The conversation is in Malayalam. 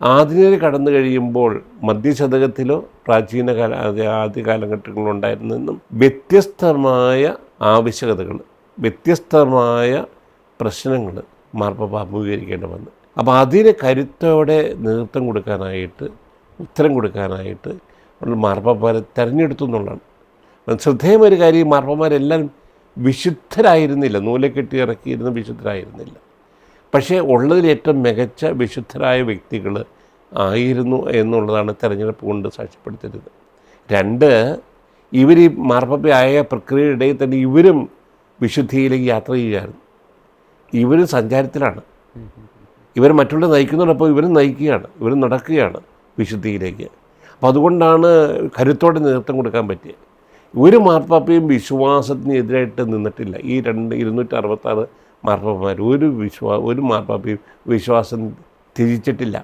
ആധുനികർ കടന്നു കഴിയുമ്പോൾ മധ്യശതകത്തിലോ പ്രാചീന ആദ്യ കാലഘട്ടങ്ങളിലോ ഉണ്ടായിരുന്നെന്നും വ്യത്യസ്തമായ ആവശ്യകതകൾ, വ്യത്യസ്തമായ പ്രശ്നങ്ങൾ മാർപ്പാപ്പ അഭിമുഖീകരിക്കേണ്ടി വന്നു. അപ്പോൾ അതിന് കരുത്തോടെ നേതൃത്വം കൊടുക്കാനായിട്ട്, ഉത്തരം കൊടുക്കാനായിട്ട് മാർപ്പാപ്പമാരെ തിരഞ്ഞെടുത്തു എന്നുള്ളതാണ്. ശ്രദ്ധേയമായ ഒരു കാര്യം, മാർപ്പാപ്പമാരെല്ലാം വിശുദ്ധരായിരുന്നില്ല, നൂലെ കെട്ടി ഇറക്കിയിരുന്ന വിശുദ്ധരായിരുന്നില്ല. പക്ഷേ ഉള്ളതിൽ ഏറ്റവും മികച്ച വിശുദ്ധരായ വ്യക്തികൾ ആയിരുന്നു എന്നുള്ളതാണ് തെരഞ്ഞെടുപ്പ് കൊണ്ട് സാക്ഷ്യപ്പെടുത്തരുത്. രണ്ട്, ഇവർ ഈ മാർപ്പാപ്പയായ പ്രക്രിയയുടെ ഇടയിൽ തന്നെ ഇവരും വിശുദ്ധിയിലേക്ക് യാത്ര ചെയ്യുകയായിരുന്നു. ഇവരും സഞ്ചാരത്തിലാണ്. ഇവർ മറ്റുള്ളവരെ നയിക്കുന്നതോടൊപ്പം ഇവരും നയിക്കുകയാണ്, ഇവരും നടക്കുകയാണ് വിശുദ്ധിയിലേക്ക്. അപ്പോൾ അതുകൊണ്ടാണ് കരുത്തോടെ നേതൃത്വം കൊടുക്കാൻ പറ്റിയത്. ഒരു മാർപ്പാപ്പയും വിശ്വാസത്തിന് എതിരായിട്ട് നിന്നിട്ടില്ല. ഈ 266 മാർപ്പാപ്പമാർ ഒരു മാർപ്പാപ്പയും വിശ്വാസം ത്യജിച്ചിട്ടില്ല.